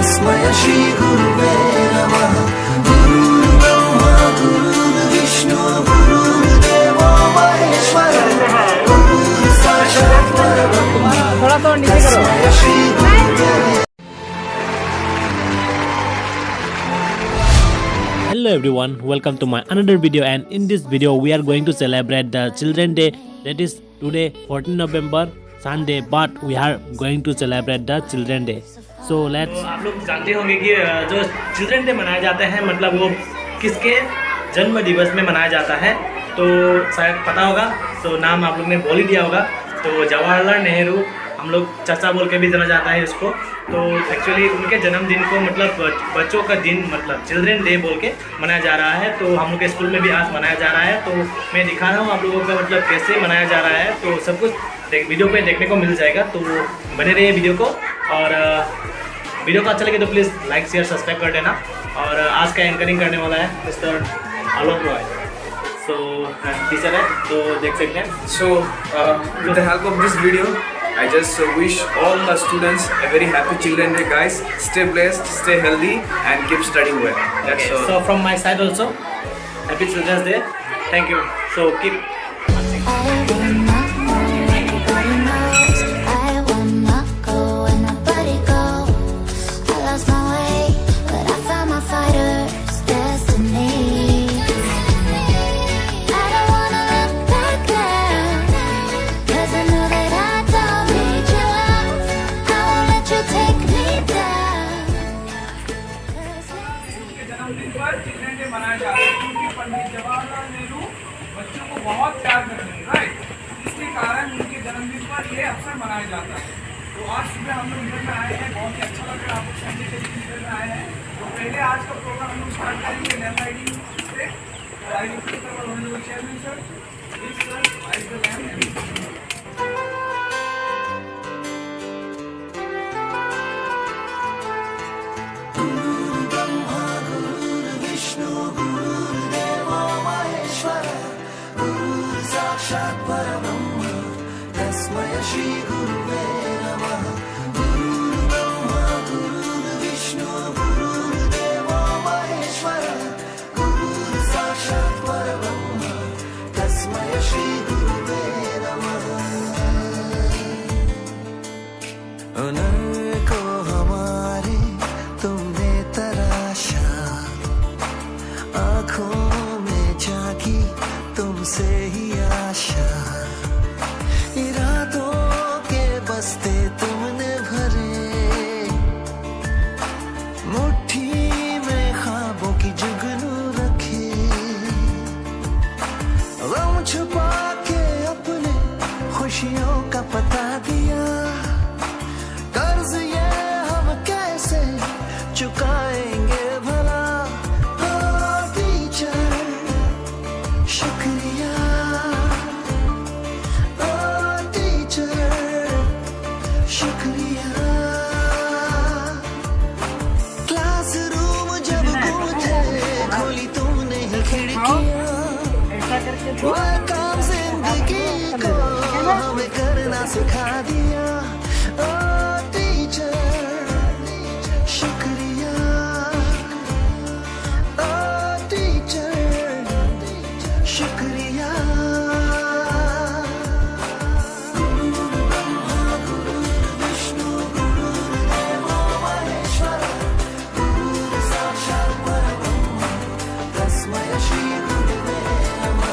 तस्मै श्री गुरुवे नमः। गुरुर्ब्रह्मा गुरुर्विष्णु गुरुर्देवो महेश्वरः गुरुः साक्षात् परब्रह्म तस्मै श्री गुरुवे। Hello everyone, welcome to my another video, and in this video we are going to celebrate the Children Day, that is today 14 November Sunday, but we are going to celebrate the Children Day. So let's आप लोग जानते होंगे कि जो children day मनाया जाता है मतलब वो किसके जन्म दिवस में मनाया जाता है, तो शायद पता होगा। तो नाम आप लोग ने बोल ही दिया होगा। तो जवाहरलाल नेहरू, हम लोग चाचा बोल के भी जाना जाता है उसको। तो एक्चुअली उनके जन्मदिन को मतलब बच्चों का दिन मतलब चिल्ड्रन डे बोल के मनाया जा रहा है। तो हम लोग के स्कूल में भी आज मनाया जा रहा है। तो मैं दिखा रहा हूँ आप लोगों का मतलब कैसे मनाया जा रहा है। तो सब कुछ वीडियो पे देखने को मिल जाएगा, तो बने रहिए वीडियो को। और वीडियो को अच्छा लगे तो प्लीज़ लाइक शेयर सब्सक्राइब कर देना। और आज का एंकरिंग करने वाला है मिस्टर आलोक रॉय, सो टीचर है, तो देख सकते हैं। So, with the help of this video, I just wish all the students a very happy Children's Day, guys. Stay blessed, stay healthy, and keep studying well. That's all. So from my side also, happy Children's Day. Thank you. So keep watching. जन्मदिन पर children day मनाया जा रहा है क्योंकि पंडित जवाहरलाल नेहरू बच्चों को बहुत प्यार करते हैं, राइट। इसके कारण उनके जन्मदिन पर ये अवसर मनाया जाता है। तो आज सुबह हम लोग निकल में आए हैं, बहुत ही अच्छा लग रहा है। आप लोग संडे के दिन निकल में आए हैं। तो पहले आज का प्रोग्राम हम लोग स्टार्ट करेंगे लैम्प लाइटिंग से। Chairman sir, please sir, light the lamp. गुरुर्देवो महेश्वरः गुरुः साक्षात् परब्रह्म तस्मै श्री गुरुवे नमः। गुरुर्ब्रह्मा गुरुर्विष्णु गुरुर्देवो महेश्वरः गुरुः साक्षात् परब्रह्म तस्मै श्री गुरुवे नमः। नर को हमारे तुमने तराशा, आँखों में जागी तुमसे ही आशा, इरादों के बस्ते तुमने भरे, मुट्ठी में ख्वाबों की जुगनू रखे, गम छुपा के अपने खुशियों का पता दिया, कर्ज ये हम कैसे चुकाएंगे भला। वह काम जिंदगी को हमें करना सिखा दिया। ओ टीचर शुक्रिया, ओ टीचर शुक्रिया। गुरुर्ब्रह्मा गुरुर्विष्णु गुरुर्देवो महेश्वरः गुरुः साक्षात् परब्रह्म तस्मै श्री गुरुवे नमः।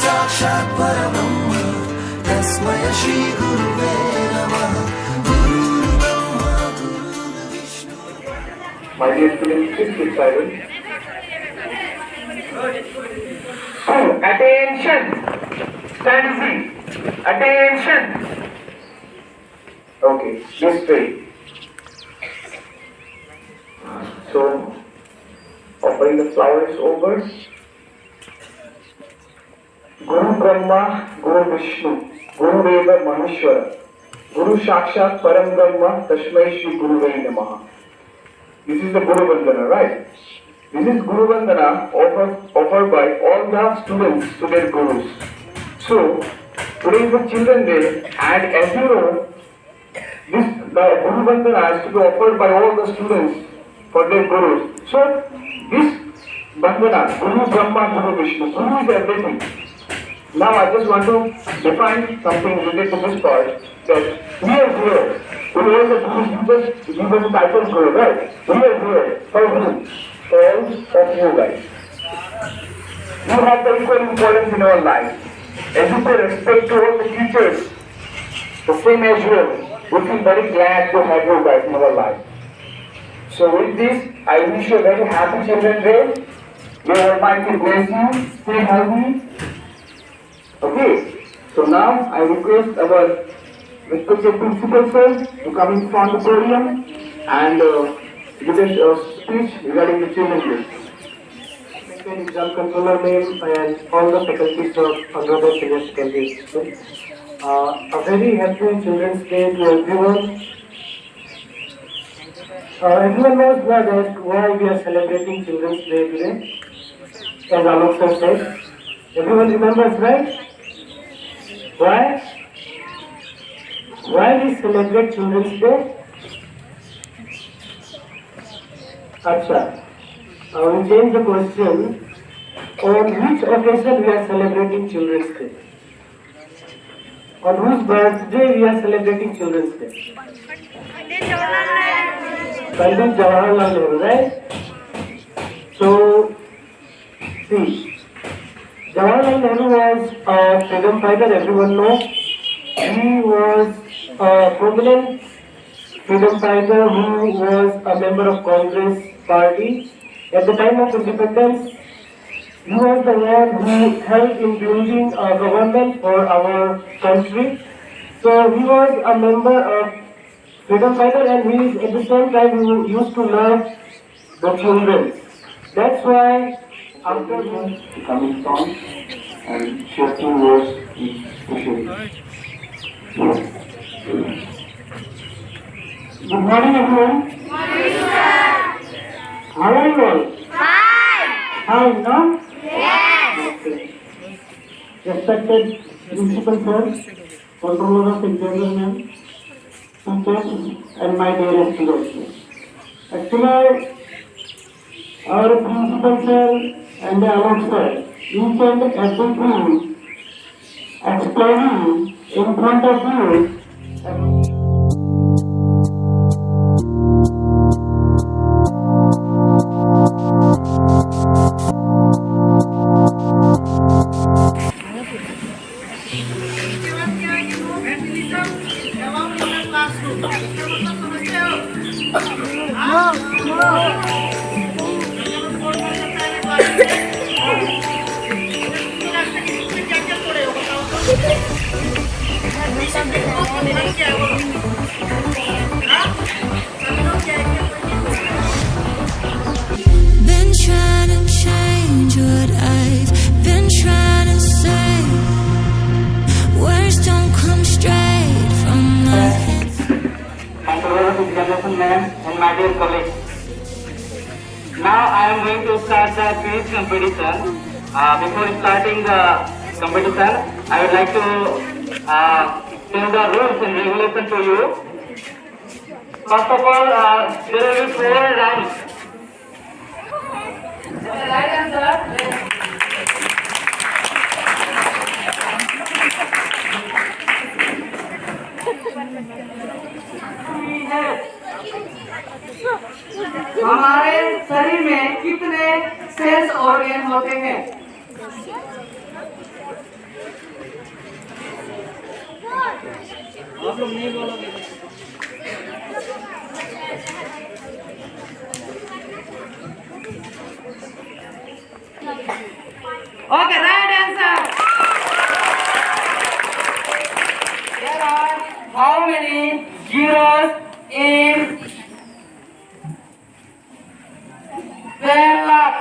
साक्षात् परब्रह्म तस्मै श्री गुरुवे नमः। गुरुर्ब्रह्मा गुरुर्विष्णु। My dear students, please keep silent. Attention! Stand easy. Attention! Okay, please pray. So, offering the flowers over. Guru Brahma, Guru Vishnu, Guru Deva Maheshwara, Guru Sakshat Param Brahma, Tasmai Shri Guruvai Namaha. This is the Guru Vandana, right? This is Guru Vandana offered by all the students to their gurus. So, today is the Children's Day, and as you know, the Guru Vandana is to be offered by all the students for their gurus. So, this Vandana, Guru Brahma, Guru Vishnu, Guru is everything. Now I just want to define something related to this part, that we are here. We are the Guru, just give us the title Guru, right? We are here for who? For all of you guys. You have the equal importance in our life. As you pay respect to all the teachers, the same as well, we feel very glad to have you guys in our life. So with this, I wish you a very happy Children's Day. May Almighty bless you. Stay healthy. Okay. So now I request our respected principal sir to come in front of the podium and give a speech regarding the Children's Day. Exam controller name and all the faculties of Arunoday Senior Secondary School. A very happy Children's Day to everyone. Everyone knows that why we are celebrating Children's Day today, as Alok sir said. Everyone remembers, right? Why? Why we celebrate Children's Day? Acha. We change the question. On which occasion we are celebrating Children's Day? On whose birthday we are celebrating Children's Day? Pandit Jawaharlal Nehru, right? So, see, Jawaharlal Nehru was a freedom fighter, everyone knows. He was a prominent freedom fighter who was a member of Congress party. At the time of independence, he was the one who helped in building a government for our country. So he was a member of freedom fighter, and he is at the same time he used to love the children. That's why after him Coming song and share 2 words especially. good morning everyone. How are you all? Fine, no? Okay. Respected principal sir, controller of examination, teachers, and my dear students. Actually, our principal sir and the Alok sir, each and everything explaining in front of you. Been trying to change what I've been trying to say. Words don't come straight from my head. Controller of examination ma'am and my dear colleagues. Now I am going to start the quiz competition. Before starting the competition, I would like to tell the rules and regulations to you. First of all, there will be 4 rounds. Right answer. हमारे शरीर में कितने sales organ होते हैं? आप लोग नहीं बोलोगे। Okay, right answer. There are how many zeros in 12 lakh?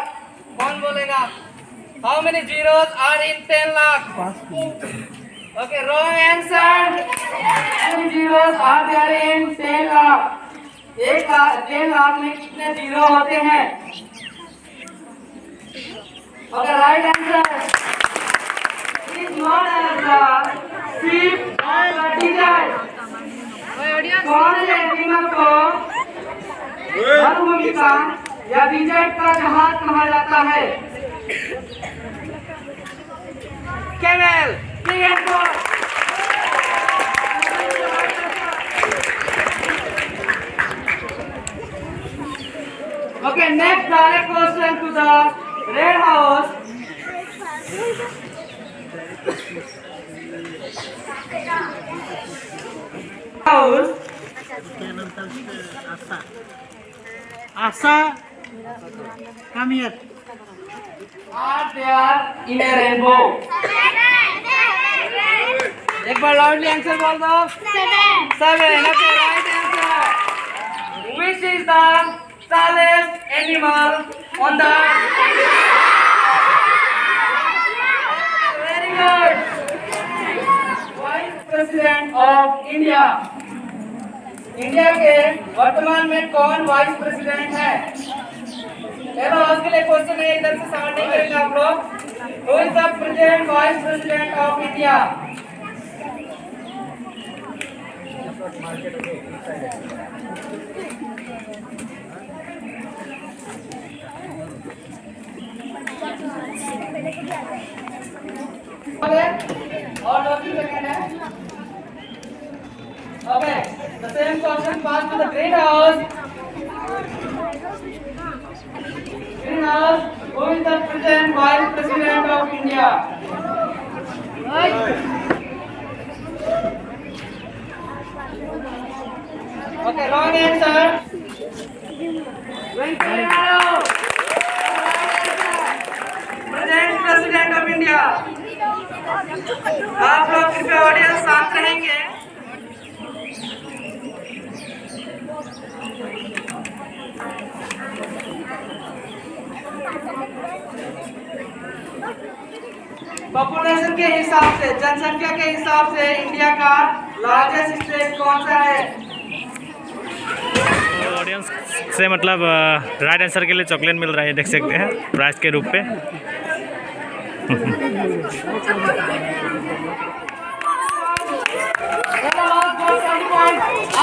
कौन बोलेगा? How many zeros are in 10 lakh? Okay, wrong answer. How many zeros are there in 10 lakh? 10 lakh में कितने जीरो होते हैं? Okay, right answer is not as the sheep or the desert. कौन से animal को मरुभूमि का या डिजर्ट का जहाज कहा जाता है? Camel. Big answer. Okay, next direct question to the Red House. Asa, come here. Are there in a rainbow? एक बार loudly answer बोल दो. 7. Okay, right answer. Which is the tallest animal on the earth? Very good. Vice President of India. India के वर्तमान में कौन vice president है? चलो उसके लिए क्वेश्चन है, इधर से सवाल नहीं करेंगे आप लोग. Who is the present vice president of India? और 2 सेकंड है. Okay, the same question passed to the Green House. Green House, who is the present vice president of India? Okay, wrong answer. Present president of India. आप लोग कृपया audience शांत रहेंगे. Population के हिसाब से, जनसंख्या के हिसाब से इंडिया का लार्जेस्ट स्टेट कौन सा है? ऑडियंस से मतलब राइट आंसर के लिए चॉकलेट मिल रहा है, देख सकते हैं प्राइस के रूप पे.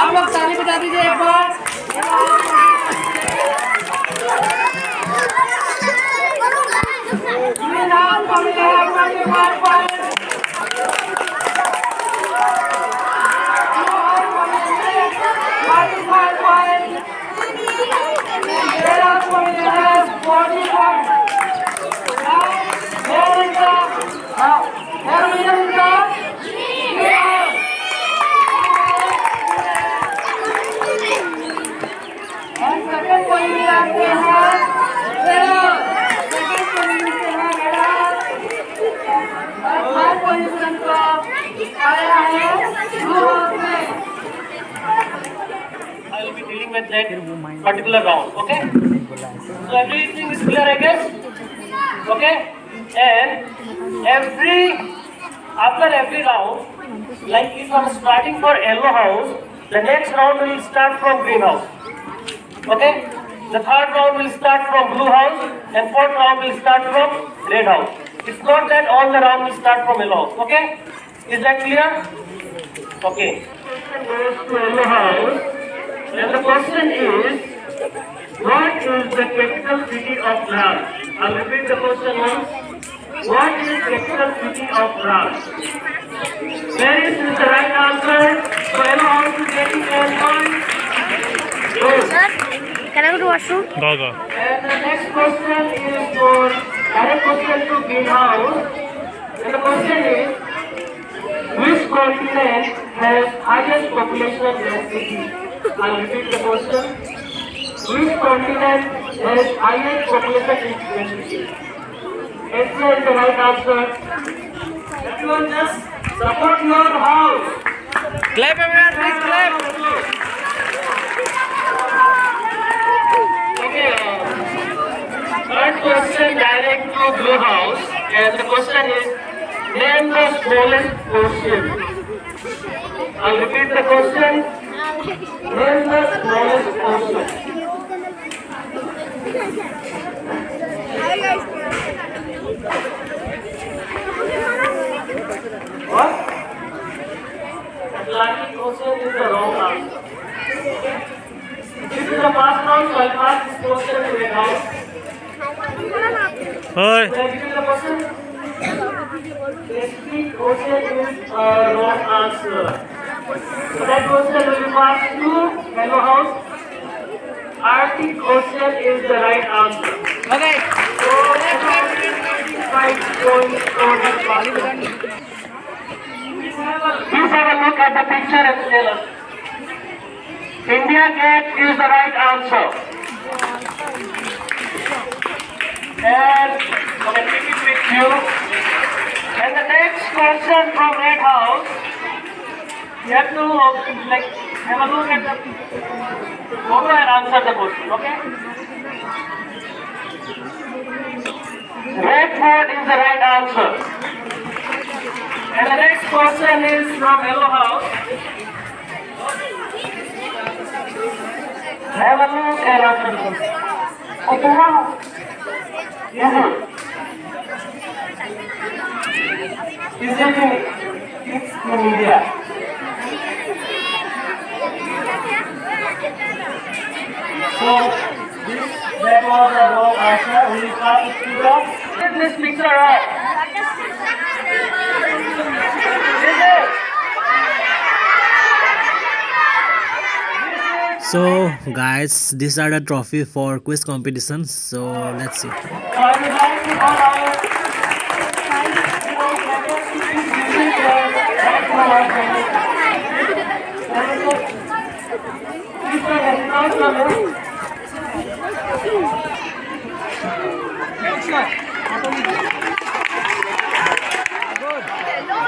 आप लोग ताली बजा दीजिए एक बार. With that particular round, okay? So everything is clear, I guess. Okay? And after every round, like if I'm starting for yellow house, the next round will start from green house. Okay? The third round will start from blue house, and fourth round will start from red house. It's not that all the round will start from yellow house. Okay? Is that clear? Okay. Goes to yellow house. And the question is, what is the capital city of Ram? I'll repeat the question once. What is the capital city of Ram? Paris is the right answer. So yellow house is getting a point. Good. Can I go to washroom? Go. And the next question is for direct question to green house. And the question is, which continent has highest population density? I'll repeat the question. Which continent has highest population density? Asia is the right answer. Everyone just support your house. Clap everyone, please clap. Okay. First question direct to Blue House, and the question is, name the smallest ocean. I'll repeat the question. Name the smallest ocean. What? Atlantic Ocean is the wrong answer. This is the first round, so I'll pass this question to the house. Hi. Can I give you the question? Pacific Ocean is a wrong answer. So that question will be passed to Hello House. Arctic Ocean is the right answer. Okay. So let's have 5 points for this part. Please have a look at the picture and tell us. India Gate is the right answer. And I'm going to keep it with you. And the next question from Red House, you have to have a look at the photo and answer the question, okay? Red Fort is the right answer. And the next question is from Yellow House. Have a look and answer the question. Okay, now. Easy. Is it it's in India? So, that was a wrong answer. We will pass it to the... Get this picture right. So guys, these are the trophy for quiz competitions. So let's see. I would like to call out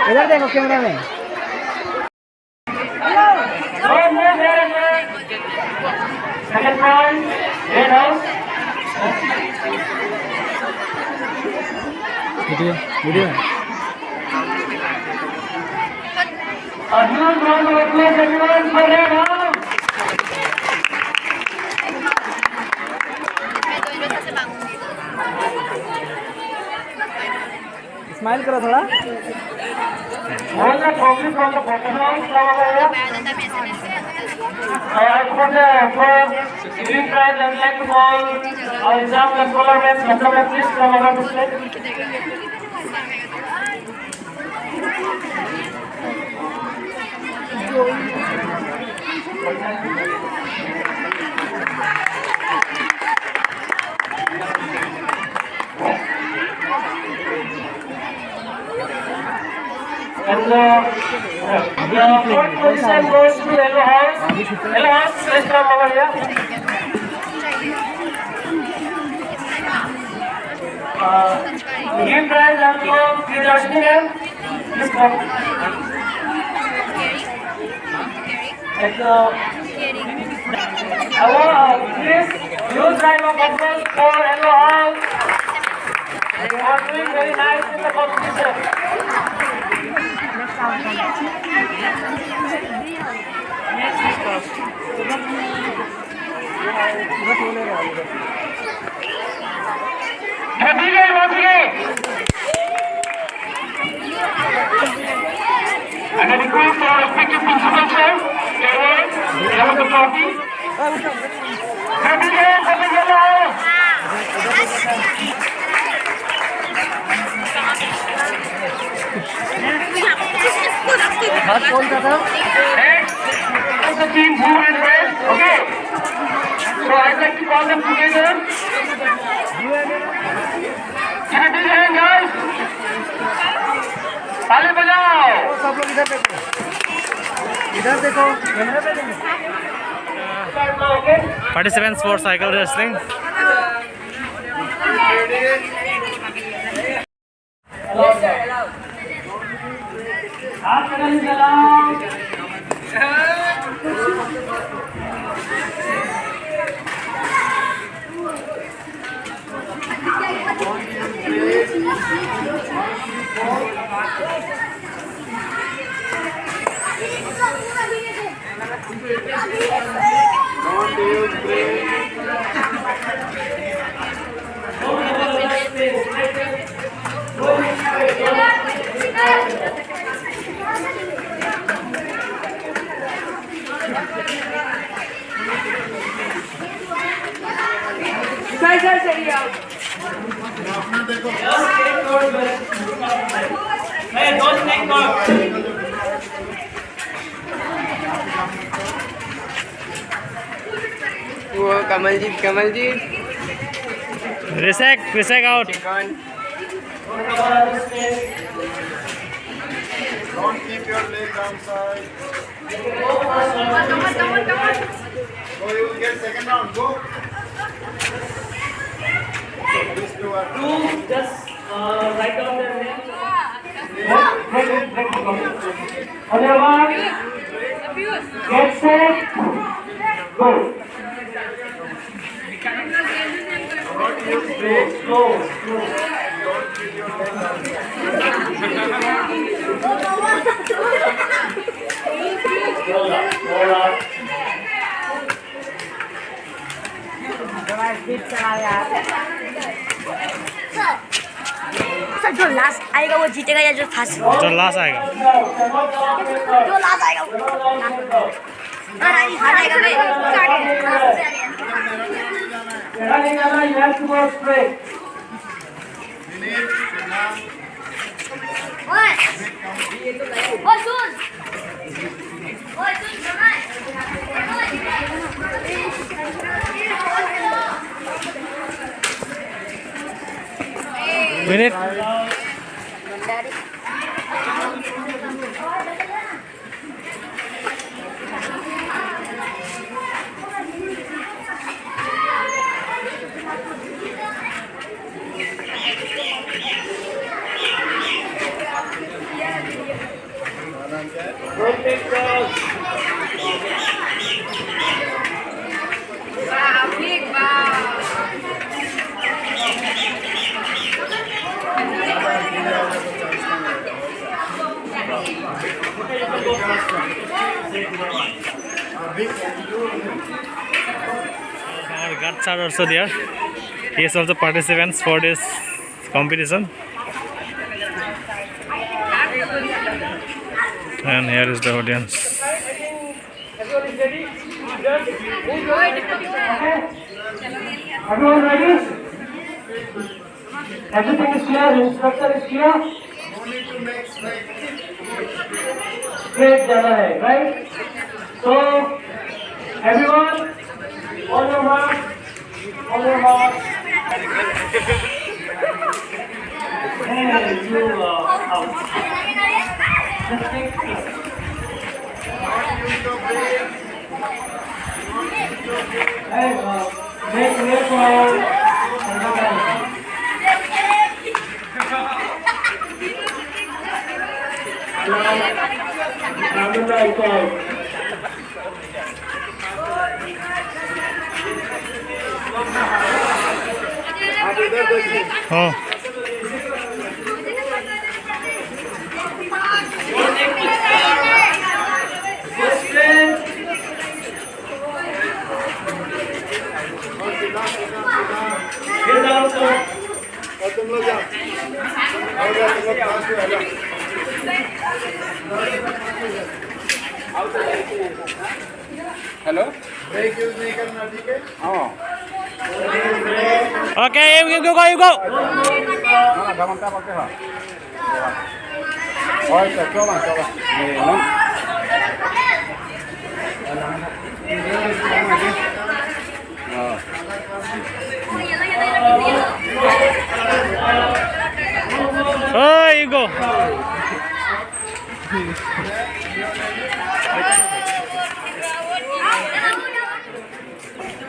इधर देखो camera में second point, Red House. Video. A huge round of applause everyone for Red House. Smile करो थोड़ा All the trophy from the professionals come over here. For giving prize, I would like to call our exam controller man, please come over to stage. And the fourth position goes to Yellow House. Yellow House, please come over here. Give prize and go to the student. Please come. And please use round of applause for Yellow House. They are doing very nice in the competition. And I request our respective principal sir, have the trophy. Happy Yellow House. हाथ कौन सा था Next, the team blue and red. Okay. So I'd like to call them together. Can I do the hand, guys? ताली बजाओ. सब लोग इधर देखो कैमरा पे देखो Participants for cycle wrestling. हाथ कदम चलाओ. वो Kamaljeet Risek out. Don't keep your leg downside. So you will get second round. Go. Just write down their name. On your mark, get set, go. Slow. Sir जो last आएगा वो जीतेगा या जो first जो लास्ट आएगा जो लास्ट आएगा वो हारेगा You have to go straight. Minute. Our guards are also there. He is also participants for this competition. And here is the audience. Everyone is ready? Everyone ready? Everything is clear, instructor is clear? No need to make Straight jana hai, right? So, everyone, on your mark. Hey, you out. Just take this. Hey, make way for Oh. तुम लोग जाओ hello break use नहीं करना ठीक है हाँ Okay, you go. ना धमका पकड़े हाँ और चौबा ये no Oh, you go.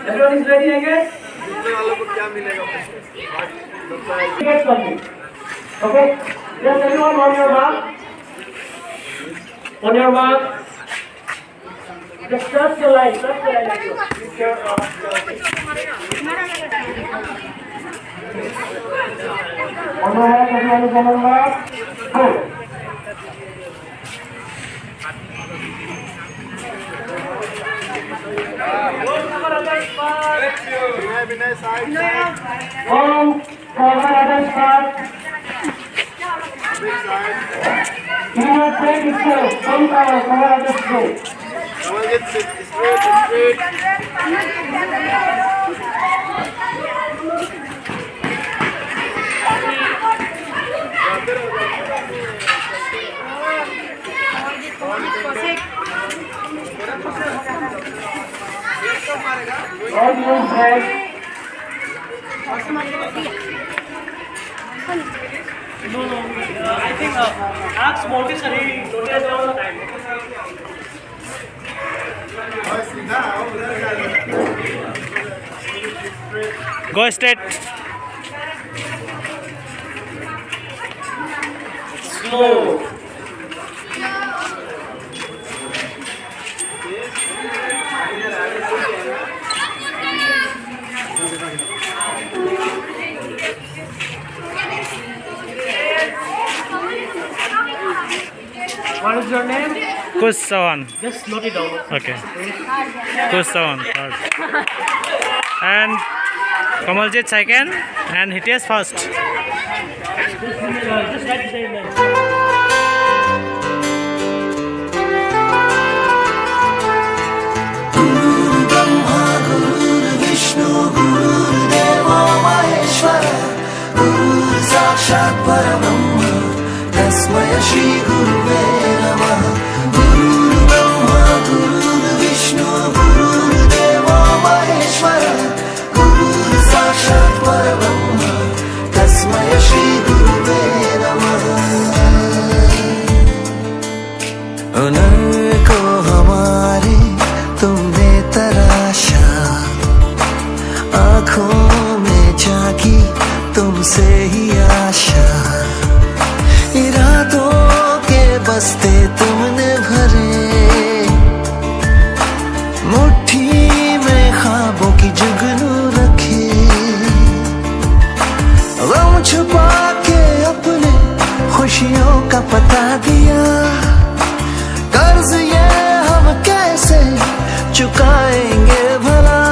Everyone is ready, I guess? क्या मिलेगा Get something. Okay? Just everyone on your mark. On your mark. Just touch the line. I think ask Monty sir, he told us all the time. Go straight. Slow. What is your name? Kusawan. Just note it down. Okay. Kusawan first. And Kamaljeet second. And Hitesh first. Just write the name. Vishnu गुरुर्देवो महेश्वर गुरुर् साक्षात् परब्रह्म तस्मै श्री गुरुवे नमः गुरुर्ब्रह्मा गुरुर्विष्णु गुरुर्देवो महेश्वर गुरुर् साक्षात् परब्रह्म तस्मै श्री गुरुवे नमः उन्नत को हमारे तुमने तराशा आँखों में जागी तुमसे ही आशा इरादों के बस्ते तुमने भरे मुट्ठी में ख्वाबों की जुगनू रखे गम छुपा के अपने खुशियों का पता दिया कर्ज ये हम कैसे चुकाएंगे भला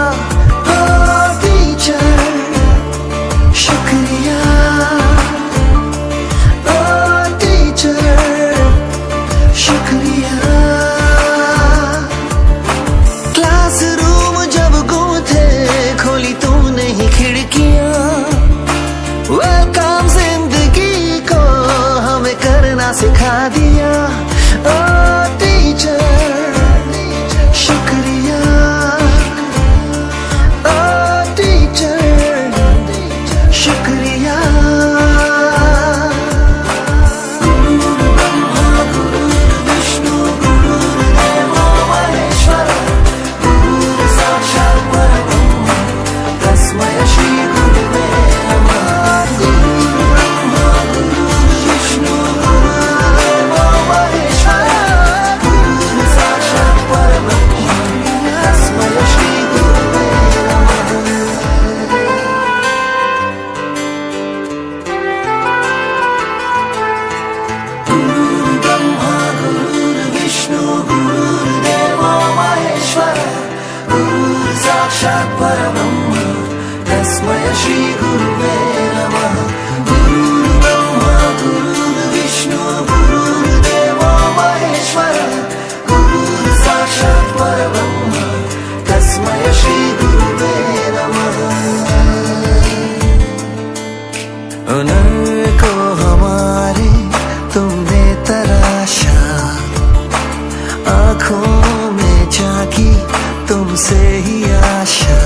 सिखा दिया ओ टीचर शुक्रिया ओ टीचर शुक्रिया गुरु ब्रह्मा गुरु विष्णु गुरुर्देवो महेश्वर गुरुर् साक्षात् परब्रह्म तस्मै श्री गुरुवे नमः गुरु ब्रह्मा गुरु विष्णु साक्षात् परब्रह्म तस्मै श्री गुरुवे नमः गुरुर्ब्रह्मा गुरुर्विष्णु गुरुर्देवो महेश्वर गुरुर् साक्षात् परब्रह्म तस्मै श्री गुरुवे नमः उन्नत को हमारे तुमने तराशा आँखों में जागी तुमसे ही आशा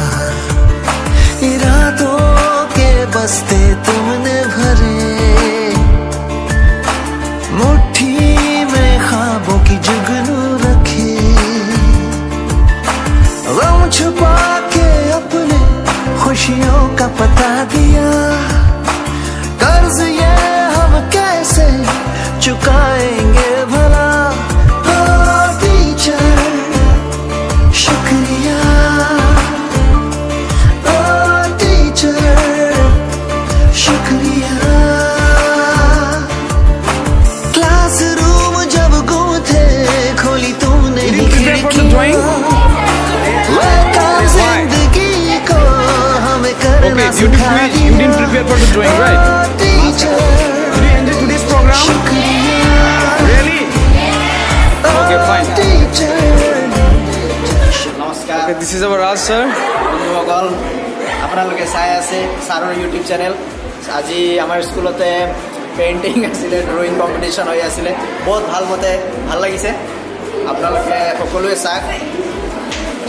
इरादों के बस्ते तुमने भरे मुट्ठी में ख्वाबों की जुगनू रखे गम छुपा के अपने खुशियों का पता दिया कर्ज ये हम कैसे चुकाएंगे भला ओ टीचर शुक्रिया ओ teacher You didn't prepare for the drawing, right? Did you enjoy today's program? Really? Okay, fine. নমস্কাৰ Okay, this is our Raj sir. বন্ধুসকল আপোনালোকে চাই আছে ছাৰৰ ইউটিউব চেনেল আজি আমাৰ স্কুলতে পেইণ্টিং আছিলে ড্ৰয়িং কম্পিটিশ্যন হৈ আছিলে বহুত ভাল লাগিছে আপোনালোকে সকলোৱে চাওক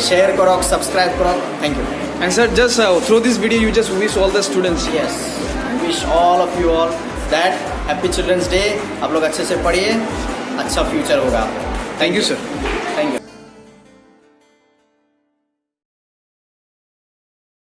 শ্বেয়াৰ কৰক ছাবস্ক্ৰাইব কৰক thank you And sir, just through this video, you just wish all the students. Yes wish all of you all that happy children's day आप लोग अच्छे से पढ़िए अच्छा फ्यूचर होगा Thank you, sir. Thank you